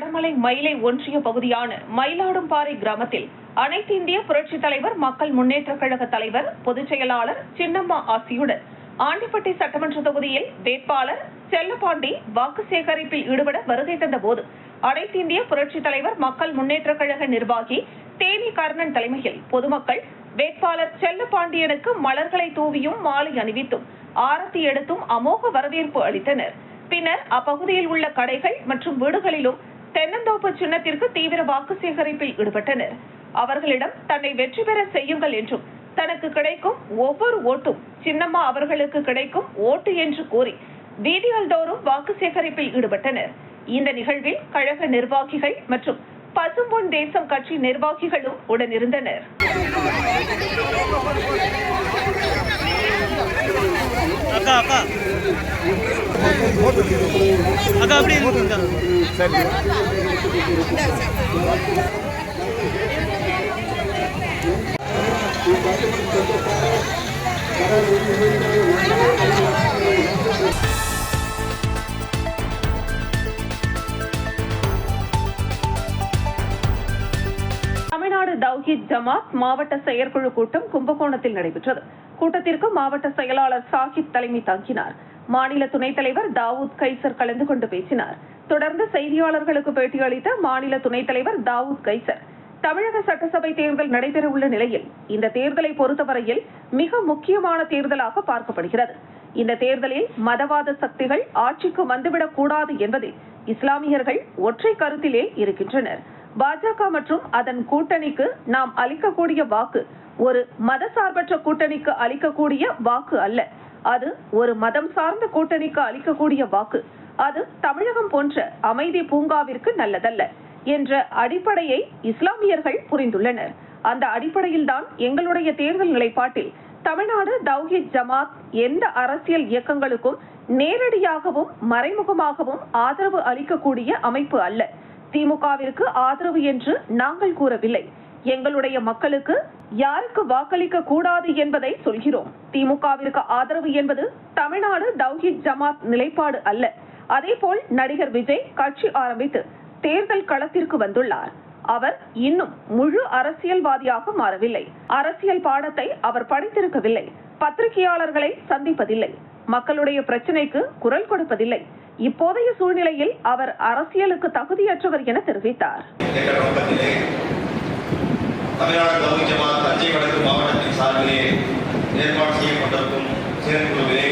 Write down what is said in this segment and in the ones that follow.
வடமலை மயிலை ஒன்றிய பகுதியான மயிலாடும்பாறை கிராமத்தில் அனைத்து இந்திய புரட்சித் தலைவர் மக்கள் முன்னேற்ற கழக தலைவர் பொதுச் செயலாளர் சின்னம்மா ஆசியுடன் ஆண்டிப்பட்டி சட்டமன்ற தொகுதியில் வேட்பாளர் செல்லப்பாண்டி வாக்கு சேகரிப்பில் ஈடுபட வருகை தந்த போது அனைத்து இந்திய புரட்சித் தலைவர் மக்கள் முன்னேற்ற கழக நிர்வாகி தேனி கர்ணன் தலைமையில் பொதுமக்கள் வேட்பாளர் செல்லப்பாண்டியனுக்கு மலர்களை தூவியும் மாலை அணிவித்தும் ஆரத்தி எடுத்தும் அமோக வரவேற்பு அளித்தனர். பின்னர் அப்பகுதியில் உள்ள கடைகள் மற்றும் வீடுகளிலும் தென்னந்தோப்பு சின்னத்திற்கு தீவிர வாக்கு சேகரிப்பில் ஈடுபட்டனர். அவர்களிடம் தன்னை வெற்றி பெற செய்யுங்கள் என்றும் தனக்கு கிடைக்கும் ஒவ்வொரு ஓட்டும் சின்னம்மா அவர்களுக்கு கிடைக்கும் ஓட்டு என்று கூறி வீதிகள் தோறும் வாக்கு சேகரிப்பில் ஈடுபட்டனர். இந்த நிகழ்வில் கழக நிர்வாகிகள் மற்றும் பசும்பொன் தேசம் கட்சி நிர்வாகிகளும் உடனிருந்தனர். தமிழ்நாடு தௌஹீத் ஜமாத் மாவட்ட செயற்குழு கூட்டம் கும்பகோணத்தில் நடைபெற்றது. கூட்டத்திற்கு மாவட்ட செயலாளர் சாஹிப் தலைமை தாங்கினார். மாநில துணைத் தலைவர் தாவூத் கைசர் கலந்து கொண்டு பேசினார். தொடர்ந்து செய்தியாளர்களுக்கு பேட்டியளித்த மாநில துணைத் தலைவர் தாவூத் கைசர், தமிழக சட்டசபை தேர்தல் நடைபெறவுள்ள நிலையில் இந்த தேர்தலை பொறுத்தவரையில் மிக முக்கியமான தேர்தலாக பார்க்கப்படுகிறது. இந்த தேர்தலில் மதவாத சக்திகள் ஆட்சிக்கு வந்துவிடக் கூடாது என்பதில் இஸ்லாமியர்கள் ஒற்றை கருத்திலே இருக்கின்றனர். பாஜக மற்றும் அதன் கூட்டணிக்கு நாம் அளிக்கக்கூடிய வாக்கு ஒரு மதசார்பற்ற கூட்டணிக்கு அளிக்கக்கூடிய வாக்கு அல்ல. அது ஒரு மதம் சார்ந்த கூட்டணிக்கு அளிக்கக்கூடிய வாக்கு. அது தமிழகம் போன்ற அமைதி பூங்காவிற்கு நல்லதல்ல என்ற அடிப்படையை இஸ்லாமியர்கள் புரிந்துள்ளனர். அந்த அடிப்படையில்தான் எங்களுடைய தேர்தல் நிலைப்பாட்டில் தமிழ்நாடு தௌஹீத் ஜமாத் எந்த அரசியல் இயக்கங்களுக்கும் நேரடியாகவும் மறைமுகமாகவும் ஆதரவு அளிக்கக்கூடிய அமைப்பு அல்ல. திமுகவிற்கு ஆதரவு என்று நாங்கள் கூறவில்லை. எங்களுடைய மக்களுக்கு யாருக்கு வாக்களிக்க கூடாது என்பதை சொல்கிறோம். திமுகவிற்கு ஆதரவு என்பது தமிழ்நாடு தௌஹீத் ஜமாத் நிலைப்பாடு அல்ல. அதேபோல் நடிகர் விஜய் கட்சி ஆரம்பித்து தேர்தல் களத்திற்கு வந்துள்ளார். அவர் இன்னும் முழு அரசியல்வாதியாக மாறவில்லை. அரசியல் பாடத்தை அவர் படித்திருக்கவில்லை. பத்திரிகையாளர்களை சந்திப்பதில்லை. மக்களுடைய பிரச்சனைக்கு குரல் கொடுப்பதில்லை. இப்போதைய சூழ்நிலையில் அவர் அரசியலுக்கு தகுதியற்றவர் என தெரிவித்தார். தமிழ்நாடு தௌஹீத் ஜமாத் தஞ்சை வடக்கு மாவட்டத்தின் சார்பிலே ஏற்பாடு செய்யப்பட்டிருக்கும் செயற்குழுவிலே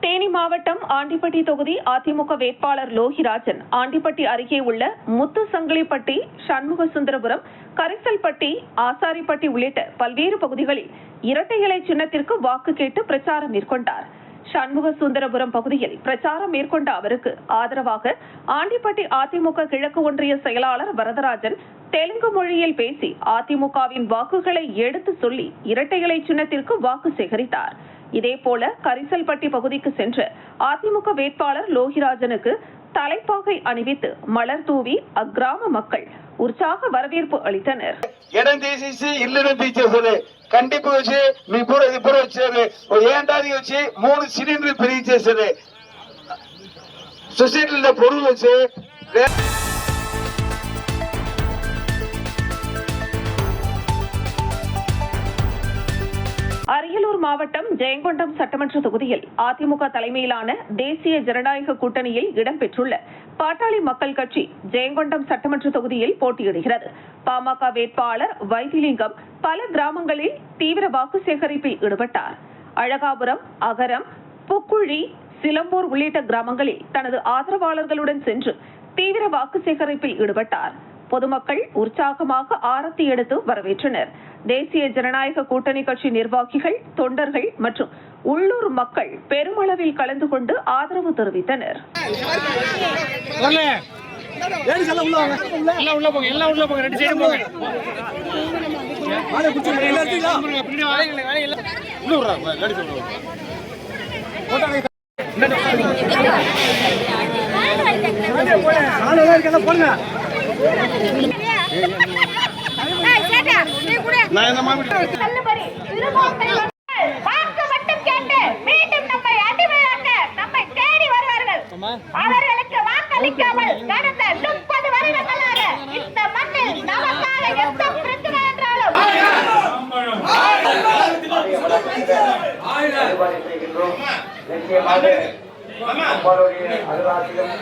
தேனி மாவட்டம் ஆண்டிப்பட்டி தொகுதி அதிமுக வேட்பாளர் லோகிராஜன் ஆண்டிப்பட்டி அருகே உள்ள முத்துசங்கிலிப்பட்டி, சண்முகசுந்தரபுரம், கரிசல்பட்டி, ஆசாரிப்பட்டி உள்ளிட்ட பல்வேறு பகுதிகளில் இரட்டை இலை சின்னத்திற்கு வாக்கு கேட்டு பிரச்சாரம் மேற்கொண்டார். சண்முகசுந்தரபுரம் பகுதியில் பிரச்சாரம் மேற்கொண்ட அவருக்கு ஆதரவாக ஆண்டிப்பட்டி அதிமுக கிழக்கு ஒன்றிய செயலாளர் வரதராஜன் தெலுங்கு மொழியில் பேசி அதிமுகவின் வாக்குகளை எடுத்து சொல்லி இரட்டை இலை சின்னத்திற்கு வாக்கு சேகரித்தார். இதேபோல கரிசல்பட்டி பகுதிக்கு சென்ற அதிமுக வேட்பாளர் லோகிராஜனுக்கு தலைப்பாகை அணிவித்து மலர் தூவி அக்கிராம மக்கள் ఉత్సాహ వరవేర్పు అளித்தனர். ఇడం తీసేసి ఇల్లును తీసేసారు. కంటిపు వచ్చి మీ ఇప్పుడు వచ్చారు. ఏంటాది వచ్చి 3 సిలిండర్లు పెరిగించేసారు. సొసైటీలో పొరుగు వచ్చి அரியலூர் மாவட்டம் ஜெயங்கொண்டம் சட்டமன்ற தொகுதியில் அதிமுக தலைமையிலான தேசிய ஜனநாயக கூட்டணியில் இடம்பெற்றுள்ள பாட்டாளி மக்கள் கட்சி ஜெயங்கொண்டம் சட்டமன்ற தொகுதியில் போட்டியிடுகிறது. பாமக வேட்பாளர் வைத்திலிங்கம் பல கிராமங்களில் தீவிர வாக்கு சேகரிப்பில் ஈடுபட்டார். அழகாபுரம், அகரம், புக்குழி, சிலம்பூர் உள்ளிட்ட கிராமங்களில் தனது ஆதரவாளர்களுடன் சென்று தீவிர வாக்கு சேகரிப்பில் ஈடுபட்டார். பொதுமக்கள் உற்சாகமாக ஆரத்தி எடுத்து வரவேற்றனர். தேசிய ஜனநாயக கூட்டணி கட்சி நிர்வாகிகள், தொண்டர்கள் மற்றும் உள்ளூர் மக்கள் பெருமளவில் கலந்து கொண்டு ஆதரவு தெரிவித்தனர். போடுங்க. தள்ளுபடி சிறுபான்மை வாக்கு மட்டும் கேட்டு மீண்டும் நம்மை அடிமையாக்க நம்மை தேடி வருவார்கள். அவர்களுக்கு வாக்களிக்காமல் கடந்த 30 வருடங்களாக இந்த மண்ணில் நமக்காக எந்த பிரச்சனை என்றாலும் நிச்சயமாக உங்களுடைய அலுவலகம்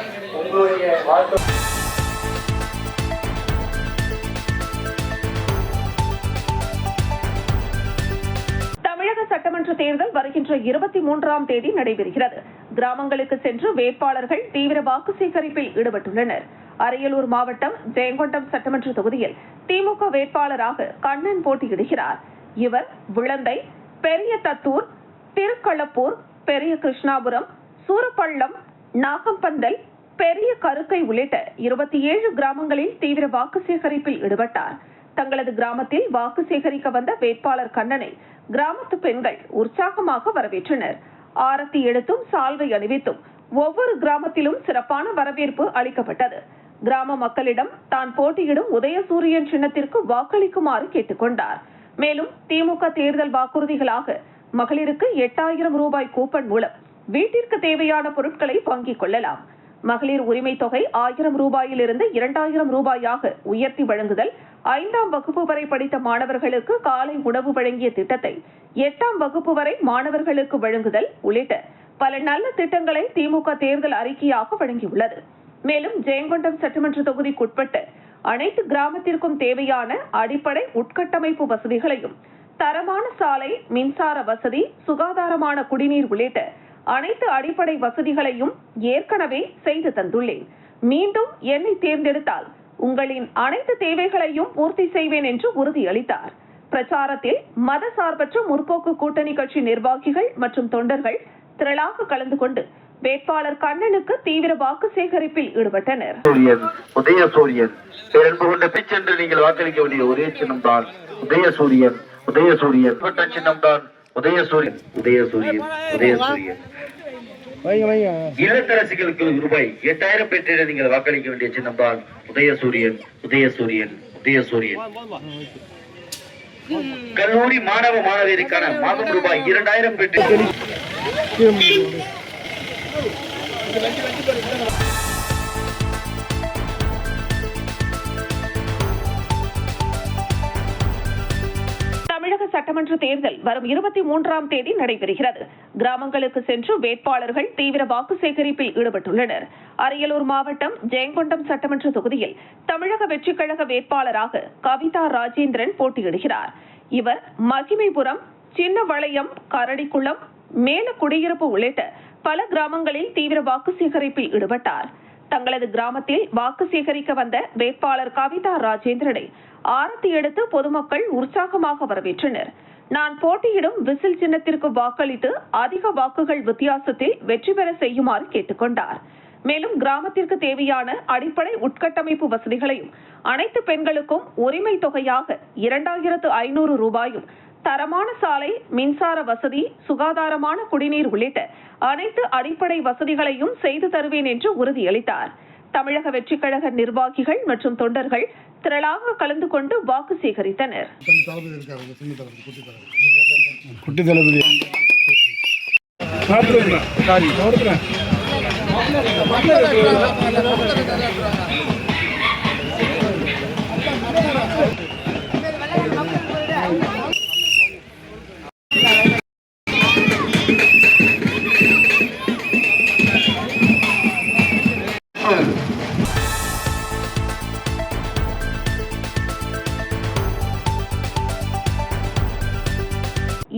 உங்களுடைய வாழ்க்கை தமிழக சட்டமன்ற தேர்தல் வருகின்ற 23ஆம் தேதி நடைபெறுகிறது. கிராமங்களுக்கு சென்று வேட்பாளர்கள் தீவிர வாக்கு சேகரிப்பில் ஈடுபட்டுள்ளனர். அரியலூர் மாவட்டம் ஜெயங்கொண்டம் சட்டமன்ற தொகுதியில் திமுக வேட்பாளராக கண்ணன் போட்டியிடுகிறார். இவர் விளந்தை, பெரிய தத்தூர், திருக்களப்பூர், பெரிய கிருஷ்ணாபுரம், சூரப்பள்ளம், நாகம்பந்தல், பெரிய கருக்கை உள்ளிட்ட 27 கிராமங்களில் தீவிர வாக்கு சேகரிப்பில் ஈடுபட்டார். தங்களது கிராமத்தில் வாக்கு சேகரிக்க வந்த வேட்பாளர் கண்ணனை கிராமத்து பெண்கள் உற்சாகமாக வரவேற்றனர். ஆரத்தி எடுத்தும் சால்வை அணிவித்தும் ஒவ்வொரு கிராமத்திலும் சிறப்பான வரவேற்பு அளிக்கப்பட்டது. கிராம மக்களிடம் தான் போட்டியிடும் உதயசூரியன் சின்னத்திற்கு வாக்களிக்குமாறு கேட்டுக்கொண்டார். மேலும் திமுக தேர்தல் வாக்குறுதிகளாக மகளிருக்கு 8000 ரூபாய் கூப்பன் மூலம் வீட்டிற்கு தேவையான பொருட்களை வாங்கிக் கொள்ளலாம். மகளிர் உரிமை தொகை 1000 ரூபாயிலிருந்து 2000 ரூபாயாக உயர்த்தி வழங்குதல், 5ஆம் வகுப்பு வரை படித்த மாணவர்களுக்கு காலை உணவு வழங்கிய திட்டத்தை 8ஆம் வகுப்பு வரை மாணவர்களுக்கு வழங்குதல் உள்ளிட்ட பல நல்ல திட்டங்களை திமுக தேர்தல் அறிக்கையாக வழங்கியுள்ளது. மேலும் ஜெயங்கொண்டம் சட்டமன்ற தொகுதிக்குட்பட்ட அனைத்து கிராமத்திற்கும் தேவையான அடிப்படை உட்கட்டமைப்பு வசதிகளையும், தரமான சாலை, மின்சார வசதி, சுகாதாரமான குடிநீர் உள்ளிட்ட அனைத்து அடிப்படை வசதிகளையும் ஏற்கனவே செய்து தந்துள்ளேன். மீண்டும் என்னை தேர்ந்தெடுத்தால் உங்களின் அனைத்து தேவைகளையும் பூர்த்தி செய்வேன் என்று உறுதியளித்தார். பிரச்சாரத்தில் மத சார்பற்ற முற்போக்கு கூட்டணி கட்சி நிர்வாகிகள் மற்றும் தொண்டர்கள் திரளாக கலந்து கொண்டு வேட்பாளர் கண்ணனுக்கு தீவிர வாக்கு சேகரிப்பில் ஈடுபட்டனர். உதயசூரியன் பேரன்பு கொண்ட பிச்சென்று நீங்கள் வாக்களிக்க வேண்டிய ஒரே சின்னம் தான் உதயசூரியன். உதயசூரியன் சின்னம் தான் உதயசூரியன். உதயசூரியன் உதயசூரியன். இல்லத்தரசிகளுக்கு ரூபாய் 8000 பெற்றிட நீங்கள் வாக்களிக்க வேண்டிய சின்னம் தான் உதயசூரியன். உதயசூரியன் உதயசூரியன். கல்லூரி மாணவ மாணவியருக்கான மாதம் ரூபாய் 2000 பெற்று தமிழக சட்டமன்ற தேர்தல் வரும் 23ஆம் தேதி நடைபெறுகிறது. கிராமங்களுக்கு சென்று வேட்பாளர்கள் தீவிர வாக்கு சேகரிப்பில் ஈடுபட்டுள்ளனர். அரியலூர் மாவட்டம் ஜெயங்கொண்டம் சட்டமன்ற தொகுதியில் தமிழக வெற்றிக் கழக வேட்பாளராக கவிதா ராஜேந்திரன் போட்டியிடுகிறார். இவர் மகிமைபுரம், சின்னவளையம், கரடிக்குளம், மேல குடியிருப்பு உள்ளிட்ட பல கிராமங்களில் தீவிர வாக்கு சேகரிப்பில் ஈடுபட்டார். தங்களது கிராமத்தில் வாக்கு சேகரிக்க வந்த வேட்பாளர் கவிதா ராஜேந்திரனை ஆரத்தி எடுத்து பொதுமக்கள் உற்சாகமாக வரவேற்றனர். நான் போட்டியிடும் விசில் சின்னத்திற்கு வாக்களித்து அதிக வாக்குகள் வித்தியாசத்தில் வெற்றி பெற செய்யுமாறு கேட்டுக்கொண்டார். மேலும் கிராமத்திற்கு தேவையான அடிப்படை உட்கட்டமைப்பு வசதிகளையும், அனைத்து பெண்களுக்கும் உரிமை தொகையாக 2500 ரூபாயும், தரமான சாலை, மின்சார வசதி, சுகாதாரமான குடிநீர் உள்ளிட்ட அனைத்து அடிப்படை வசதிகளையும் செய்து தருவேன் என்று உறுதியளித்தார். தமிழக வெற்றிக் கழக நிர்வாகிகள் மற்றும் தொண்டர்கள் திரளாக கலந்து கொண்டு வாக்கு சேகரித்தனர்.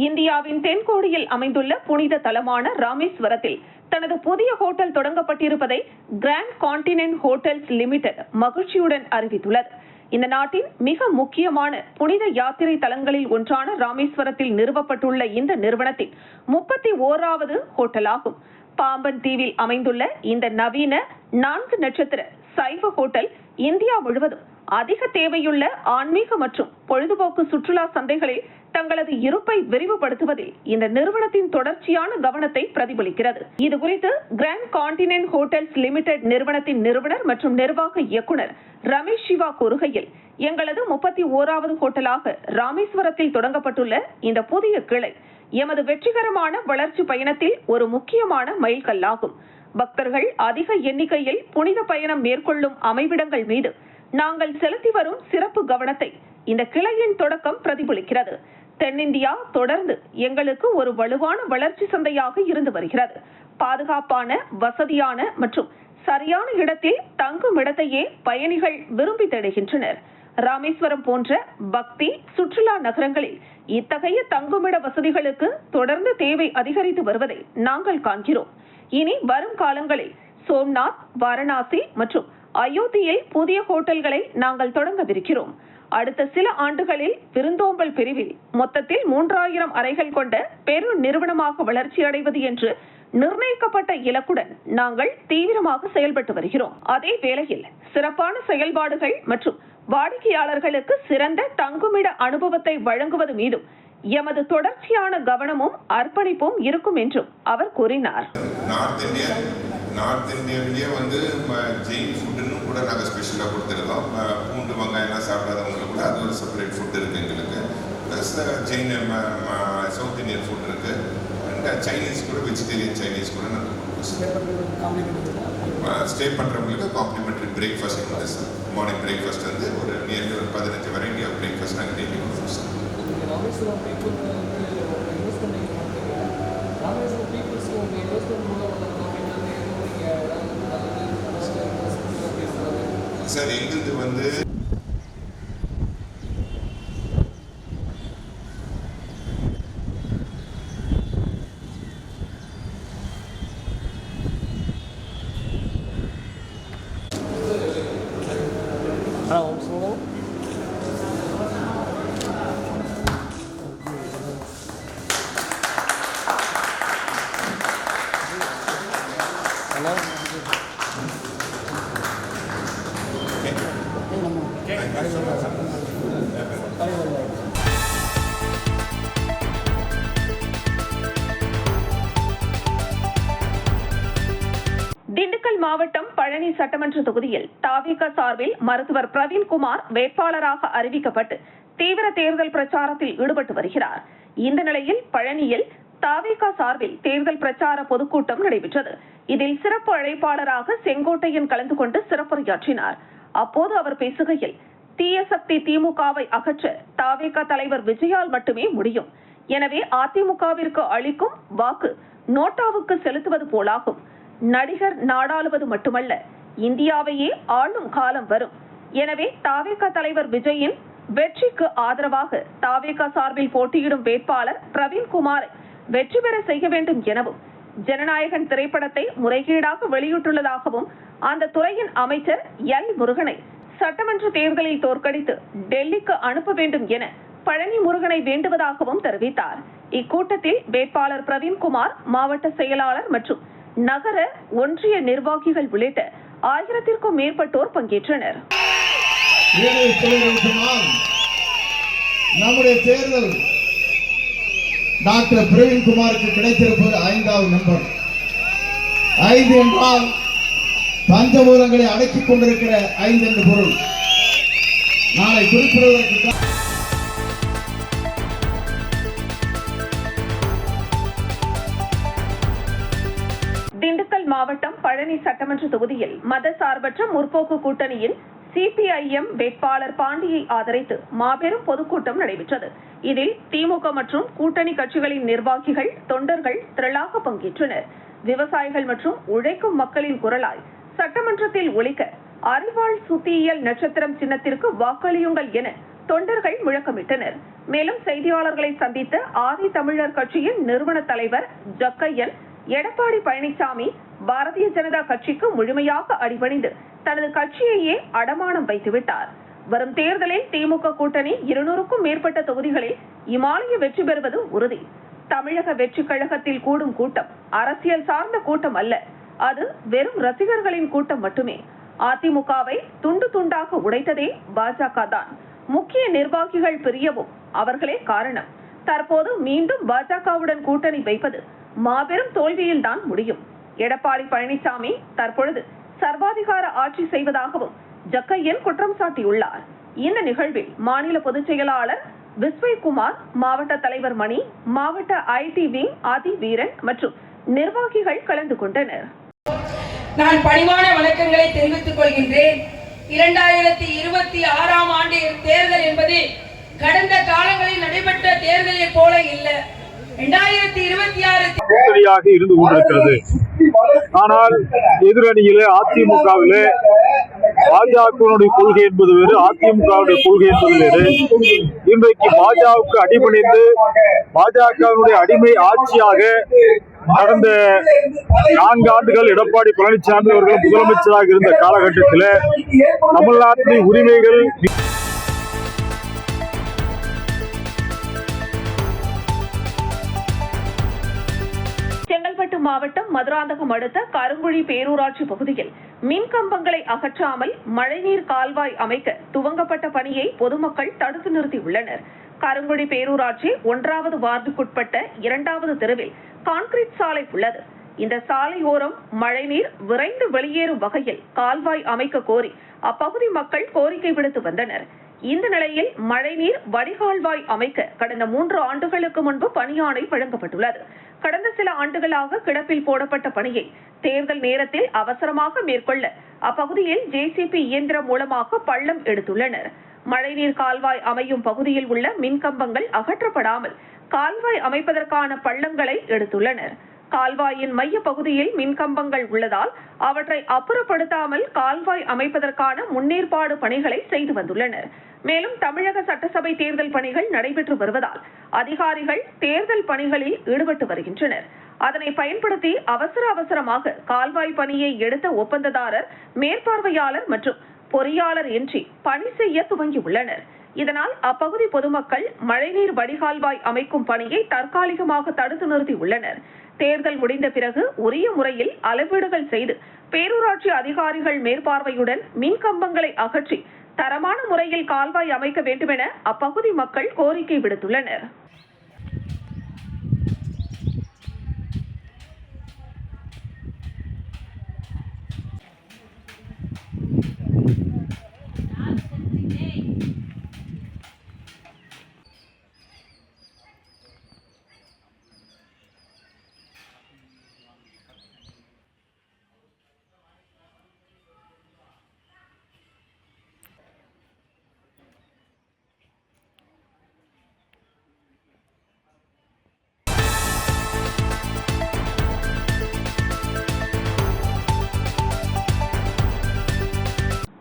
இந்தியாவின் தென்கோடியில் அமைந்துள்ள புனித தலமான ராமேஸ்வரத்தில் தனது புதிய ஹோட்டல் தொடங்கப்பட்டிருப்பதை கிராண்ட் கான்டினென்ட் ஹோட்டல்ஸ் லிமிடெட் மகிழ்ச்சியுடன் அறிவித்துள்ளது. இந்த நாட்டின் மிக முக்கியமான புனித யாத்திரை தலங்களில் ஒன்றான ராமேஸ்வரத்தில் நிறுவப்பட்டுள்ள இந்த நிறுவனத்தின் 31வது ஹோட்டலாகும். பாம்பன் தீவில் அமைந்துள்ள இந்த நவீன 4 நட்சத்திர சைவ ஹோட்டல் இந்தியா முழுவதும் அதிக தேவையுள்ள ஆன்மீக மற்றும் பொழுதுபோக்கு சுற்றுலா சந்தைகளில் தங்களது இருப்பை விரிவுபடுத்துவதில் இந்த நிறுவனத்தின் தொடர்ச்சியான கவனத்தை பிரதிபலிக்கிறது. இதுகுறித்து கிராண்ட் கான்டினென்ட் ஹோட்டல்ஸ் லிமிடெட் நிறுவனத்தின் நிறுவனர் மற்றும் நிர்வாக இயக்குனர் ரமேஷ் சிவா கூறுகையில், எங்களது 31வது ஹோட்டலாக ராமேஸ்வரத்தில் தொடங்கப்பட்டுள்ள இந்த புதிய கிளை எமது வெற்றிகரமான வளர்ச்சி பயணத்தில் ஒரு முக்கியமான மைல்கல்லாகும். பக்தர்கள் அதிக எண்ணிக்கையில் புனித பயணம் மேற்கொள்ளும் அமைவிடங்கள் மீது நாங்கள் செலுத்தி வரும் சிறப்பு கவனத்தை இந்த கிளையின் தொடக்கம் பிரதிபலிக்கிறது. தென்னிந்தியா தொடர்ந்து எங்களுக்கு ஒரு வலுவான வளர்ச்சி சந்தையாக இருந்து வருகிறது. பாதுகாப்பான, வசதியான மற்றும் சரியான இடத்தில் தங்கும் இடத்தையே பயணிகள் விரும்பி தேடுகின்றனர். ராமேஸ்வரம் போன்ற பக்தி சுற்றுலா நகரங்களில் இத்தகைய தங்குமிட வசதிகளுக்கு தொடர்ந்து தேவை அதிகரித்து வருவதை நாங்கள் காண்கிறோம். இனி வரும் காலங்களில் சோம்நாத், வாரணாசி மற்றும் அயோத்தியில் புதிய ஹோட்டல்களை நாங்கள் தொடங்கவிருக்கிறோம். அடுத்த சில ஆண்டுகளில் விருந்தோம்பல் பிரிவில் மொத்தத்தில் 3000 அறைகள் கொண்ட பெரு நிறுவனமாக வளர்ச்சி அடைவது என்று நிர்ணயிக்கப்பட்ட இலக்குடன் நாங்கள் தீவிரமாக செயல்பட்டு வருகிறோம். அதே வேளையில் சிறப்பான செயல்பாடுகள் மற்றும் வாடிக்கையாளர்களுக்கு சிறந்த தங்குமிட அனுபவத்தை வழங்குவது மீதும் எமது தொடர்ச்சியான கவனமும் அர்ப்பணிப்பும் இருக்கும் என்றும் அவர் கூறினார். நார்த் இந்தியாவிலேயே ஜெயின் ஃபுட்டுன்னு கூட நாங்கள் ஸ்பெஷலாக கொடுத்துருந்தோம். பூண்டு வெங்காயம்லாம் சாப்பிடாதவங்களுக்கு கூட அது ஒரு செப்பரேட் ஃபுட் இருக்குது எங்களுக்கு. Plus Jain south Indian food இருக்குது. அண்ட் சைனீஸ் கூட, வெஜிடேரியன் சைனீஸ் கூட நாங்கள் ஸ்டே பண்ணுறவங்களுக்கு காம்ப்ளிமெண்ட்ரி பிரேக்ஃபாஸ்ட் இருக்குது சார். மார்னிங் பிரேக்ஃபாஸ்ட் ஒரு நியர்லி ஒரு 15 வெரைட்டி ஆஃப் பிரேக்ஃபாஸ்ட் நாங்கள் டெய்லி கொடுப்போம் சார். சார் எங்களுக்கு திண்டுக்கல் மாவட்டம் பழனி சட்டமன்ற தொகுதியில் தாவிக சார்பில் மருத்துவர் பிரவீன்குமார் வேட்பாளராக அறிவிக்கப்பட்டு தீவிர தேர்தல் பிரச்சாரத்தில் ஈடுபட்டு வருகிறார். இந்த நிலையில் பழனியில் தாவிக சார்பில் தேர்தல் பிரச்சார பொதுக்கூட்டம் நடைபெற்றது. இதில் சிறப்பு அழைப்பாளராக செங்கோட்டையன் கலந்து கொண்டு சிறப்புரையாற்றினார். அப்போது அவர் பேசுகையில், தீய சக்தி திமுகவை அகற்ற தாவேகா தலைவர் விஜயால் மட்டுமே முடியும். எனவே அதிமுகவிற்கு அளிக்கும் வாக்கு நோட்டாவுக்கு செலுத்துவது போலாகும். நடிகர் நாடாளுவது மட்டுமல்ல, இந்தியாவையே ஆளும் காலம் வரும். எனவே தாவேகா தலைவர் விஜயின் வெற்றிக்கு ஆதரவாக தாவேகா சார்பில் போட்டியிடும் வேட்பாளர் பிரவீன்குமாரை வெற்றி பெற செய்ய வேண்டும் எனவும், ஜனநாயகன் திரைப்படத்தை முறைகேடாக வெளியிட்டுள்ளதாகவும் அந்த துறையின் அமைச்சர் எல் முருகனை சட்டமன்ற தேர்தலில் தோற்கடித்து டெல்லிக்கு அனுப்ப வேண்டும் என பழனி முருகனை வேண்டுவதாகவும் தெரிவித்தார். இக்கூட்டத்தில் வேட்பாளர் பிரவீன்குமார், மாவட்ட செயலாளர் மற்றும் நகர ஒன்றிய நிர்வாகிகள் உள்ளிட்ட 1000க்கும் மேற்பட்டோர் பங்கேற்றனர். நம்முடைய தேர்தல் டாக்டர் பிரவீன்குமாருக்கு கிடைத்திருப்பது 5வது நம்பர். 5 என்றால் பஞ்சபூதங்களை அடக்கிக் கொண்டிருக்கிற 5 என்று பொருள். நாளை குறிப்பிடுவதற்கு திண்டுக்கல் மாவட்டம் பழனி சட்டமன்ற தொகுதியில் மதசார்பற்ற முற்போக்கு கூட்டணியின் சிபிஐஎம் வேட்பாளர் பாண்டியை ஆதரித்து மாபெரும் பொதுக்கூட்டம் நடைபெற்றது. இதில் திமுக மற்றும் கூட்டணி கட்சிகளின் நிர்வாகிகள், தொண்டர்கள் திரளாக பங்கேற்றனர். விவசாயிகள் மற்றும் உழைக்கும் மக்களின் குரலாய் சட்டமன்றத்தில் ஒலிக்க அறிவாள் சுத்தியியல் நட்சத்திரம் சின்னத்திற்கு வாக்களியுங்கள் என தொண்டர்கள் முழக்கமிட்டனர். மேலும் செய்தியாளர்களை சந்தித்த ஆதி தமிழர் கட்சியின் நிறுவன தலைவர் ஜக்கையன், எடப்பாடி பழனிசாமி பாரதிய ஜனதா கட்சிக்கு முழுமையாக அடிபணிந்து தனது கட்சியையே அடமானம் வைத்துவிட்டார். வரும் தேர்தலில் திமுக கூட்டணி 200க்கும் மேற்பட்ட தொகுதிகளில் இமாலய வெற்றி பெறுவது உறுதி. தமிழக வெற்றி கழகத்தில் கூடும் கூட்டம் அரசியல் சார்ந்த கூட்டம் அல்ல, அது வெறும் ரசிகர்களின் கூட்டம் மட்டுமே. அதிமுகவை துண்டு துண்டாக உடைத்ததே பாஜக தான். முக்கிய நிர்வாகிகள் பிரியவும் அவர்களே காரணம். தற்போது மீண்டும் பாஜகவுடன் கூட்டணி வைப்பது மாபெரும் தோல்வியில்தான் முடியும். எடப்பாடி பழனிசாமி தற்பொழுது சர்வாதிகார ஆட்சி செய்வதாகவும் ஜக்கையன் குற்றம் சாட்டியுள்ளார். இந்த நிகழ்வில் மாநில பொதுச் செயலாளர் விஸ்வகுமார், மாவட்ட தலைவர் மணி, மாவட்ட ஐடி விங் ஆதி வீரன் மற்றும் நிர்வாகிகள் கலந்து கொண்டனர். நான் பணிவான வணக்கங்களை தெரிவித்துக் கொள்கின்றேன். 2026ஆம் ஆண்டு தேர்தல் என்பது கடந்த காலங்களில் நடைபெற்ற தேர்தலை போல இல்ல. 2026 கூட்டணியாக இருந்து கொண்டிருக்கிறது. ஆனால் எதிரணியிலே அதிமுகவிலே பாஜகவுடைய கொள்கை என்பது வேறு, அதிமுகவுடைய கொள்கை என்பது வேறு. இன்றைக்கு பாஜகவுக்கு அடிபணிந்து பாஜகவினுடைய அடிமை ஆட்சியாக கடந்த 4 ஆண்டுகள் எடப்பாடி பழனிசாமி அவர்கள் முதலமைச்சராக இருந்த காலகட்டத்தில் தமிழ்நாட்டின் உரிமைகள் செங்கல்பட்டு மாவட்டம் மதுராந்தகம் அடுத்த கருங்குழி பேரூராட்சி பகுதியில் மின் கம்பங்களை அகற்றாமல் மழைநீர் கால்வாய் அமைக்க துவங்கப்பட்ட பணியை பொதுமக்கள் தடுத்து நிறுத்தியுள்ளனர். கருங்குழி பேரூராட்சி 1வது வார்டுக்குட்பட்ட 2வது தெருவில் கான்கிரீட் சாலை உள்ளது. இந்த சாலையோரம் மழைநீர் விரைந்து வெளியேறும் வகையில் கால்வாய் அமைக்க கோரி அப்பகுதி மக்கள் கோரிக்கை விடுத்து வந்தனர். இந்த நிலையில் மழைநீர் வடிகால்வாய் அமைக்க கடந்த 3 ஆண்டுகளுக்கு முன்பு பணியாணை வழங்கப்பட்டுள்ளது. கடந்த சில ஆண்டுகளாக கிடப்பில் போடப்பட்ட பணியை தேர்தல் நேரத்தில் அவசரமாக மேற்கொள்ள அப்பகுதியில் ஜேசிபி இயந்திரம் மூலமாக பள்ளம் எடுத்துள்ளனர். மழைநீர் கால்வாய் அமையும் பகுதியில் உள்ள மின்கம்பங்கள் அகற்றப்படாமல் கால்வாய் அமைப்பதற்கான பள்ளங்களை எடுத்துள்ளனர். கால்வாயின் மைய பகுதியில் மின்கம்பங்கள் உள்ளதால் அவற்றை அப்புறப்படுத்தாமல் கால்வாய் அமைப்பதற்கான முன்னேற்பாடு பணிகளை செய்து வந்துள்ளனர். மேலும் தமிழக சட்டசபை தேர்தல் பணிகள் நடைபெற்று வருவதால் அதிகாரிகள் தேர்தல் பணிகளில் ஈடுபட்டு வருகின்றனர். அதனை பயன்படுத்தி அவசரமாக கால்வாய் பணியை எடுத்த ஒப்பந்ததாரர், மேற்பார்வையாளர் மற்றும் பொறியாளர் இன்றி பணி செய்ய துவங்கியுள்ளனர். இதனால் அப்பகுதி பொதுமக்கள் மழைநீர் வடிகால்வாய் அமைக்கும் பணியை தற்காலிகமாக தடுத்து நிறுத்தியுள்ளனர். தேர்தல் முடிந்த பிறகு உரிய முறையில் அளவீடுகள் செய்து பேரூராட்சி அதிகாரிகள் மேற்பார்வையுடன் மின் கம்பங்களை அகற்றி தரமான முறையில் கால்வாய் அமைக்க வேண்டுமென அப்பகுதி மக்கள் கோரிக்கை விடுத்துள்ளனர்.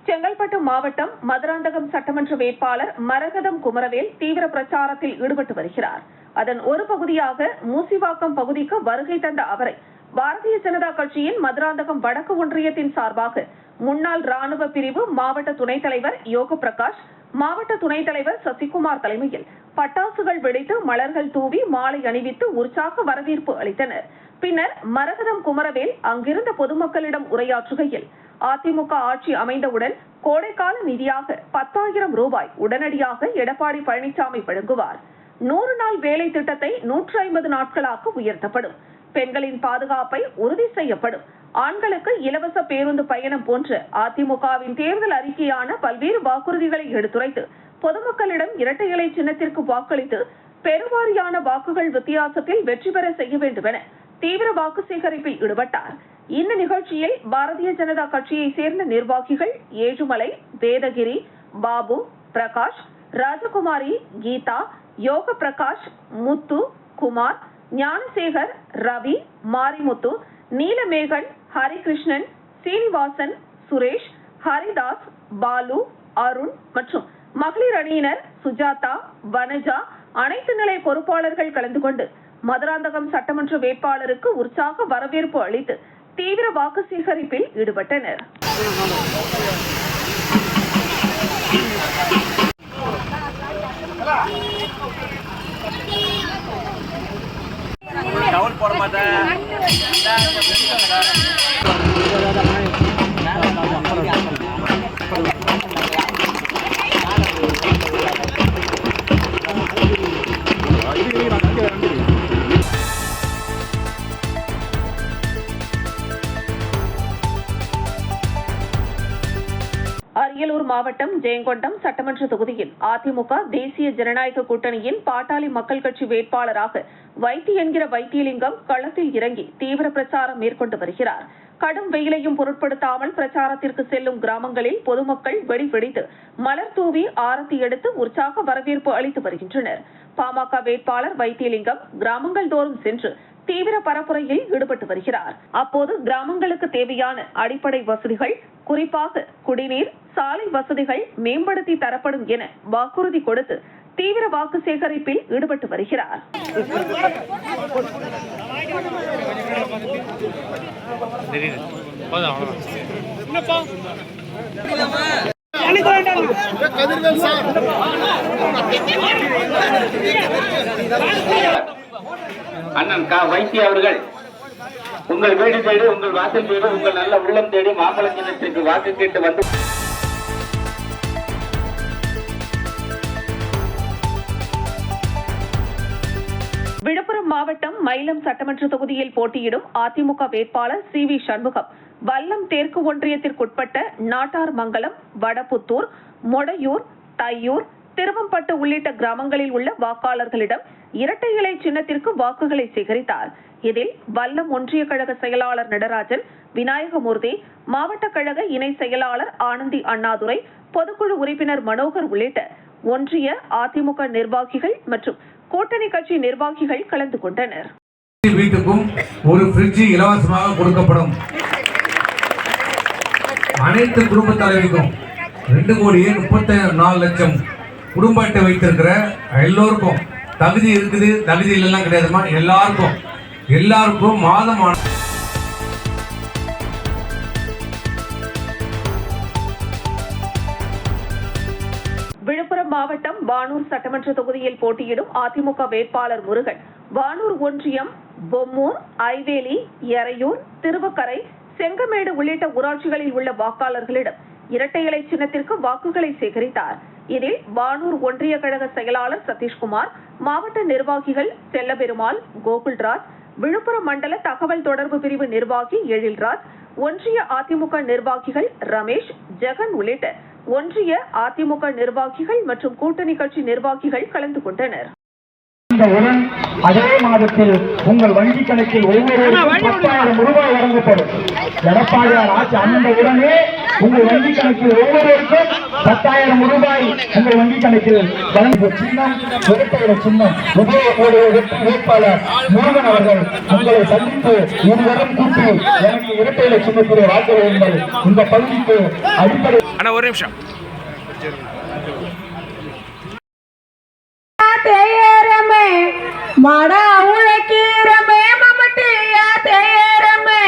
செங்கல்பட்டு மாவட்டம் மதுராந்தகம் சட்டமன்ற வேட்பாளர் மரகதம் குமரவேல் தீவிர பிரச்சாரத்தில் ஈடுபட்டு வருகிறார். அதன் ஒரு பகுதியாக மூசிவாக்கம் பகுதிக்கு வருகை தந்த அவரை பாரதிய ஜனதா கட்சியின் மதுராந்தகம் வடக்கு ஒன்றியத்தின் சார்பாக முன்னாள் ராணுவ பிரிவு மாவட்ட துணைத் தலைவர் யோக பிரகாஷ், மாவட்ட துணைத் தலைவர் சசிகுமார் தலைமையில் பட்டாசுகள் வெடித்து மலர்கள் தூவி மாலை அணிவித்து உற்சாக வரவேற்பு அளித்தனர். பின்னர் மரகதம் குமரவேல் அங்கிருந்த பொதுமக்களிடம் உரையாற்றுகையில், அதிமுக ஆட்சி அமைந்தவுடன் கோடைக்கால நிதியாக 10,000 ரூபாய் உடனடியாக எடப்பாடி பழனிசாமி வழங்குவார். 100 நாள் வேலை திட்டத்தை 150 நாட்களாக உயர்த்தப்படும். பெண்களின் பாதுகாப்பை உறுதி செய்யப்படும். ஆண்களுக்கு இலவச பேருந்து பயணம் போன்ற அதிமுகவின் தேர்தல் அறிக்கையான பல்வேறு வாக்குறுதிகளை எடுத்துரைத்து பொதுமக்களிடம் இரட்டை இலை சின்னத்திற்கு வாக்களித்து பெருவாரியான வாக்குகள் வித்தியாசத்தில் வெற்றி பெற செய்ய வேண்டும் என தீவிர வாக்கு சேகரிப்பில் ஈடுபட்டார். இந்த நிகழ்ச்சியில் பாரதிய ஜனதா கட்சியை சேர்ந்த நிர்வாகிகள் ஏழுமலை, வேதகிரி, பாபு, பிரகாஷ், ராஜகுமாரி, கீதா, யோக பிரகாஷ், முத்து, குமார், ஞானசேகர், ரவி, மாரிமுத்து, நீலமேகன், ஹரிகிருஷ்ணன், சீனிவாசன், சுரேஷ், ஹரிதாஸ், பாலு, அருண் மற்றும் மகளிர் அணியினர் சுஜாதா, வனஜா, அனைத்து நிலை பொறுப்பாளர்கள் கலந்து கொண்டு மதுராந்தகம் சட்டமன்ற வேட்பாளருக்கு உற்சாக வரவேற்பு அளித்து தீவிர வாக்கு சேகரிப்பில் ஈடுபட்டனர். டவுல் போட மாட்டேன். மாவட்டம் ஜெயங்கொண்டம் சட்டமன்ற தொகுதியில் அதிமுக தேசிய ஜனநாயக கூட்டணியின் பாட்டாளி மக்கள் கட்சி வேட்பாளராக வைத்தி என்கிற வைத்தியலிங்கம் களத்தில் இறங்கி தீவிர பிரச்சாரம் மேற்கொண்டு வருகிறார். கடும் வெயிலையும் பொருட்படுத்தாமல் பிரச்சாரத்திற்கு செல்லும் கிராமங்களில் பொதுமக்கள் வெடி வெடித்து மலர் தூவி ஆரத்தி எடுத்து உற்சாக வரவேற்பு அளித்து வருகின்றனர். பாமக வேட்பாளர் வைத்தியலிங்கம் கிராமங்கள் தோறும் சென்று தீவிர பரப்புரையில் ஈடுபட்டு வருகிறார். அப்போது கிராமங்களுக்கு தேவையான அடிப்படை வசதிகள், குறிப்பாக குடிநீர், சாலை வசதிகள் மேம்படுத்தி தரப்படும் என வாக்குறுதி கொடுத்து தீவிர வாக்கு சேகரிப்பில் ஈடுபட்டு வருகிறார். அண்ணன் வைத்திய அவர்கள் உங்கள் வீடு தேடி, உங்கள் வாசல் தேடி, உங்கள் நல்ல உள்ளம் தேடி மாம்பழ சின்னத்திற்கு வாக்கு கேட்டு வந்து விழுப்புரம் மாவட்டம் மயிலம் சட்டமன்ற தொகுதியில் போட்டியிடும் அதிமுக வேட்பாளர் சி.வி. சண்முகம் வல்லம் தெற்கு ஒன்றியத்திற்குட்பட்ட நாட்டார்மங்கலம், வடபுத்தூர், மொடையூர், தையூர், திருவம்பட்டு உள்ளிட்ட கிராமங்களில் உள்ள வாக்காளர்களிடம் இரட்டை இலை சின்னத்திற்கு வாக்குகளை சேகரித்தார். இதில் வல்லம் ஒன்றிய கழக செயலாளர் நடராஜன், விநாயகமூர்த்தி, மாவட்ட கழக இணை செயலாளர் ஆனந்தி அண்ணாதுரை, பொதுக்குழு உறுப்பினர் மனோகர் உள்ளிட்ட ஒன்றிய அதிமுக நிர்வாகிகள் மற்றும் கூட்டணி கட்சி நிர்வாகிகள் கலந்து கொண்டனர். வீட்டுக்கும் ஒரு ஃப்ரிட்ஜ் இலவசமாக கொடுக்கப்படும். அனைத்து குடும்ப தலைவருக்கும் 2,34,00,000 குடும்ப அட்டை வைத்திருக்கிற எல்லோருக்கும் தகுதி இருக்குது, தகுதி இல்லைலாம் கிடையாதுமா. எல்லாருக்கும் மாதம் விழுப்புரம் மாவட்டம் வானூர் சட்டமன்ற தொகுதியில் போட்டியிடும் அதிமுக வேட்பாளர் முருகன் வானூர் ஒன்றியம் பொம்மூர், ஐவேலி, எறையூர், திருவக்கரை, செங்கமேடு உள்ளிட்ட ஊராட்சிகளில் உள்ள வாக்காளர்களிடம் இரட்டை இலை சின்னத்திற்கு வாக்குகளை சேகரித்தார். இதில் வானூர் ஒன்றிய கழக செயலாளர் சதீஷ்குமார், மாவட்ட நிர்வாகிகள் செல்லபெருமாள், கோகுல்ராஜ், விழுப்புரம் மண்டல தகவல் தொடர்பு பிரிவு நிர்வாகி எழில்ராஜ், ஒன்றிய அதிமுக நிர்வாகிகள் ரமேஷ், ஜெகன் உள்ளிட்ட ஒன்றிய அதிமுக நிர்வாகிகள் மற்றும் கூட்டணி கட்சி நிர்வாகிகள் கலந்து கொண்டனர். அதே மாதத்தில் உங்கள் வங்கி கணக்கில் ஒவ்வொருவருக்கும் 10,000 ரூபாய் வழங்கப்படும். எடப்பாடியார் ஆட்சி அமைந்த உடனே உங்கள் வங்கி கணக்கில் ஒவ்வொருவருக்கும் 10,000 ரூபாய் உங்கள் வங்கி கணக்கில் வழங்கிய சின்னம் இரட்டை சின்னம். வேட்பாளர் முருகன் அவர்கள் உங்களை சந்தித்து இருவரும் கூட்டி எனக்கு இரட்டை சின்னத்திலே வாக்கு வையுங்கள். இந்த பகுதிக்கு அடிப்படை ஒரு நிமிஷம் மாடா உழைக்கிறமே மமட்டியா தேரமே.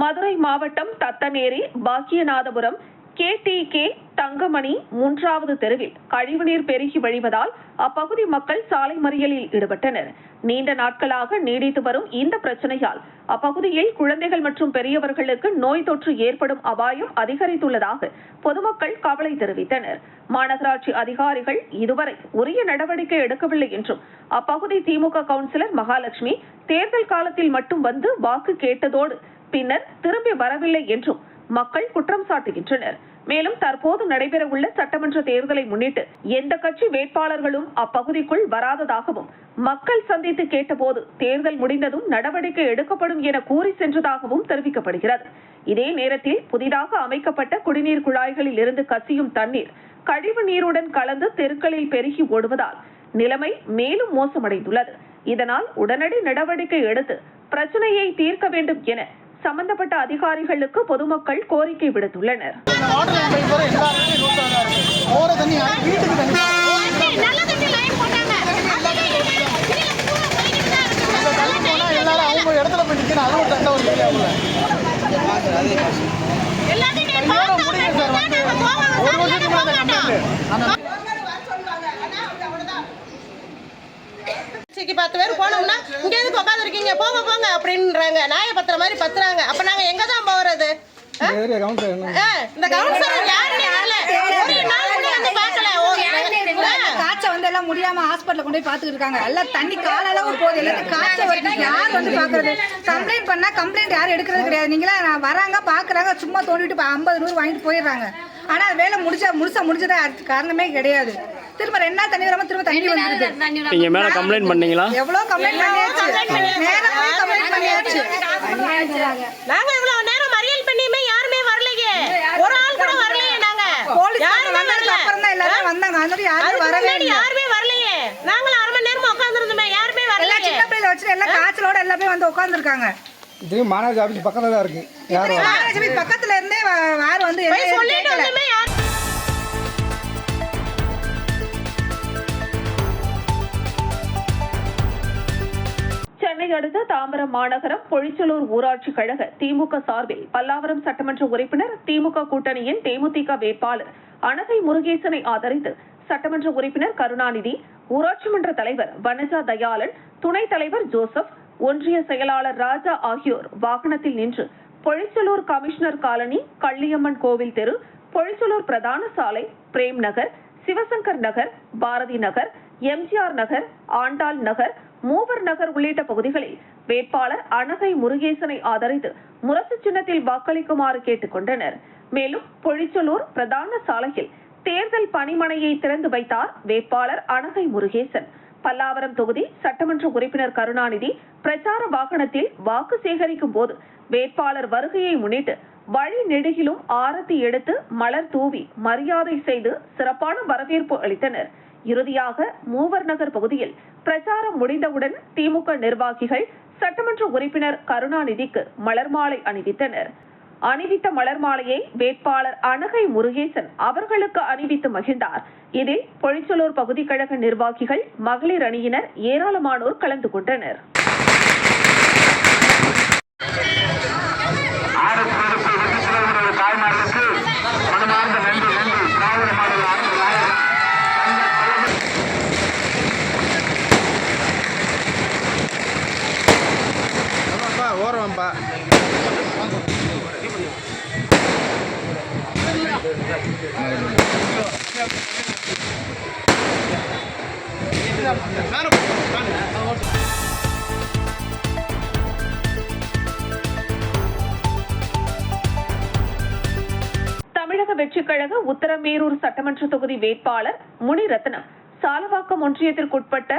மதுரை மாவட்டம் தத்தநேரி, பாக்கியநாதபுரம், KTK தங்கமணி 3வது தெருவில் கழிவுநீர் பெருகி வழிவதால் அப்பகுதி மக்கள் சாலை மறியலில் ஈடுபட்டனர். நீண்ட நாட்களாக நீடித்து வரும் இந்த பிரச்சனையால் அப்பகுதியில் குழந்தைகள் மற்றும் பெரியவர்களுக்கு நோய் தொற்று ஏற்படும் அபாயம் அதிகரித்துள்ளதாக பொதுமக்கள் கவலை தெரிவித்தனர். மாநகராட்சி அதிகாரிகள் இதுவரை உரிய நடவடிக்கை எடுக்கவில்லை என்றும் அப்பகுதி திமுக கவுன்சிலர் மகாலட்சுமி தேர்தல் காலத்தில் மட்டும் வந்து வாக்கு கேட்டதோடு பின்னர் திரும்பி வரவில்லை என்றும் மக்கள் குற்றம் சாட்டுகின்றனர். மேலும் தற்போது நடைபெறவுள்ள சட்டமன்ற தேர்தலை முன்னிட்டு எந்த கட்சி வேட்பாளர்களும் அப்பகுதிக்குள் வராததாகவும் மக்கள் சந்தித்து கேட்டபோது தேர்தல் முடிந்ததும் நடவடிக்கை எடுக்கப்படும் என கூறி சென்றதாகவும் தெரிவிக்கப்படுகிறது. இதே நேரத்தில் புதிதாக அமைக்கப்பட்ட குடிநீர் குழாய்களில் இருந்து கசியும் தண்ணீர் கழிவு நீருடன் கலந்து தெருக்களில் பெருகி ஓடுவதால் நிலைமை மேலும் மோசமடைந்துள்ளது. இதனால் உடனடி நடவடிக்கை எடுத்து பிரச்சனையை தீர்க்க வேண்டும் என சம்பந்தப்பட்ட அதிகாரிகளுக்கு பொதுமக்கள் கோரிக்கை விடுத்துள்ளனர். கட்சிக்கு 10 பேர் போனோம்னா இங்க எதுக்கு உட்காந்துருக்கீங்க, போங்க போங்க அப்படின்றாங்க. நாய பத்திர மாதிரி பத்துறாங்க. அப்ப நாங்க எங்க தான் போறது? இந்த கவுன்சிலர் யாருன்னு ஒரு நாள் கூட வந்து பார்க்கல. காய்ச்ச வந்த எல்லாம் முடியாம ஹாஸ்பிட்டல் கொண்டு போய் பாத்துக்கிட்டு இருக்காங்க. எல்லாம் தண்ணி கால அளவு போகுது, எல்லாத்தையும் காய்ச்சல் வருது. யார் வந்து பாக்குறது? கம்ப்ளைண்ட் பண்ணா கம்ப்ளைண்ட் யாரும் எடுக்கிறது கிடையாது. நீங்களா வராங்க பாக்குறாங்க, சும்மா தோண்டிட்டு 50 100 வாங்கிட்டு போயிடுறாங்க. ஆனா வேலை முடிச்சதா காரணமே கிடையாது. திரும்ப 2 நாள் தண்ணி வராம திரும்ப தண்ணி வந்துருது. நீங்க மேல கம்ப்ளைண்ட் பண்ணீங்களா? எவ்வளவு கம்ப்ளைண்ட் பண்ணியாச்சு, நேரம் போய் கம்ப்ளைண்ட் பண்ணியாச்சு. நாங்க இவ்வளவு நேரம் மறியல் பண்ணியுமே யாருமே வரலையே, ஒரு ஆள் கூட வரலையே. நாங்க போலீஸ் வந்ததுக்கு அப்புறம் தான் எல்லாரும் வந்தாங்க. அதனால யாரும் வரவே இல்லை. யாருமே வரலையே. நாங்களும் 1/2 மணி நேரமா உட்கார்ந்துருந்தோமே, யாருமே வரல. சின்ன பிள்ளைல வச்சு எல்லாம் காய்ச்சலோட எல்லாமே வந்து உட்கார்ந்துருக்காங்க. இது மாநகராட்சி ஆபீஸ் பக்கத்துல தான் இருக்கு. மாநகராட்சி பக்கத்துல இருந்தே யாரும் வந்து சொல்லிட்டு வந்தோமே. சென்னை அடுத்த தாம்பரம் மாநகரம் பொழிச்சலூர் ஊராட்சி கழக திமுக சார்பில் பல்லாவரம் சட்டமன்ற உறுப்பினர் திமுக கூட்டணியின் தேமுதிக வேட்பாளர் அனகை முருகேசனை ஆதரித்து சட்டமன்ற உறுப்பினர் கருணாநிதி, ஊராட்சி மன்ற தலைவர் வனஜா தயாளன், துணைத் தலைவர் ஜோசப், ஒன்றிய செயலாளர் ராஜா ஆகியோர் வாகனத்தில் நின்று பொழிச்சலூர் கமிஷனர் காலனி, கள்ளியம்மன் கோவில் தெரு, பொழிச்சலூர் பிரதான சாலை, பிரேம் நகர், சிவசங்கர் நகர், பாரதி நகர், எம்ஜிஆர் நகர், ஆண்டாள் நகர், மூவர் நகர் உள்ளிட்ட பகுதிகளில் வேட்பாளர் அனகை முருகேசனை ஆதரித்து முரசு சின்னத்தில் வாக்களிக்குமாறு கேட்டுக் கொண்டனர். மேலும் பொழிச்சலூர் பிரதான சாலையில் தேர்தல் பணிமனையை திறந்து வைத்தார் வேட்பாளர் அனகை முருகேசன். பல்லாவரம் தொகுதி சட்டமன்ற உறுப்பினர் கருணாநிதி பிரச்சார வாகனத்தில் வாக்கு சேகரிக்கும் போது வேட்பாளர் வருகையை முன்னிட்டு வழி நெடுகிலும் ஆரத்தி எடுத்து மலர் தூவி மரியாதை செய்து சிறப்பான வரவேற்பு அளித்தனர். இறுதியாக மூவர் நகர் பகுதியில் பிரச்சாரம் முடிந்தவுடன் திமுக நிர்வாகிகள் சட்டமன்ற உறுப்பினர் கருணாநிதிக்கு மலர் மாலை அணிவித்தனர். அணிவித்த மலர் மாலையை வேட்பாளர் அனகை முருகேசன் அவர்களுக்கு அணிவித்து மகிழ்ந்தார். இதில் பொழிச்சலூர் பகுதி கழக நிர்வாகிகள், மகளிர் அணியினர் ஏராளமானோர் கலந்து கொண்டனர். ஓரம்பா தமிழக வெற்றிக் கழக உத்தரமேரூர் சட்டமன்ற தொகுதி வேட்பாளர் முனிரத்னம் சாலவாக்கம் ஒன்றியத்திற்குட்பட்ட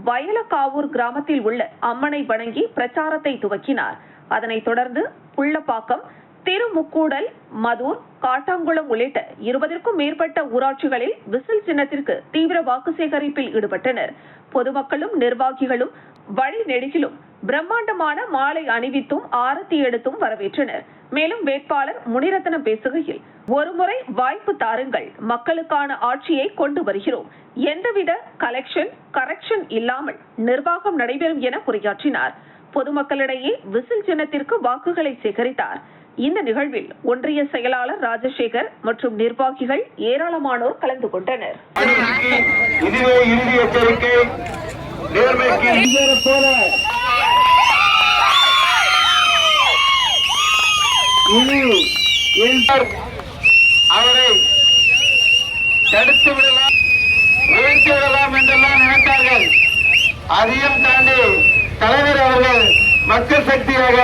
வயலக்காவூர் கிராமத்தில் உள்ள அம்மனை வணங்கி பிரச்சாரத்தை துவக்கினார். அதனைத் தொடர்ந்து புள்ளப்பாக்கம், திருமுக்கூடல், மதூர், காட்டாங்குளம் உள்ளிட்ட 20க்கும் மேற்பட்ட ஊராட்சிகளில் விசில் சின்னத்திற்கு தீவிர வாக்கு சேகரிப்பில் ஈடுபட்டனர். பொதுமக்களும் நிர்வாகிகளும் வழி நெடுகிலும் பிரம்மாண்டமான மாலை அணிவித்தும் ஆரத்தி எடுத்தும் வரவேற்றனர். மேலும் வேட்பாளர் முனிரத்னம் பேசுகையில், ஒருமுறை வாய்ப்பு தாருங்கள், மக்களுக்கான ஆட்சியை கொண்டு வருகிறோம், எந்தவித கரெக்ஷன் இல்லாமல் நிர்வாகம் நடைபெறும் என உரையாற்றினார். பொதுமக்களிடையே விசில் சின்னத்திற்கு வாக்குகளை சேகரித்தார். இந்த நிகழ்வில் ஒன்றிய செயலாளர் ராஜசேகர் மற்றும் நிர்வாகிகள் ஏராளமானோர் கலந்து கொண்டனர். இதுவே இறுதி எச்சரிக்கை. நேர்மைக்கு அவரை தடுத்து விடலாம், வீழ்த்தி விடலாம் என்றெல்லாம் நினைத்தார்கள். அதையும் தாண்டி தலைவர் அவர்கள் மக்கள் சக்தியாக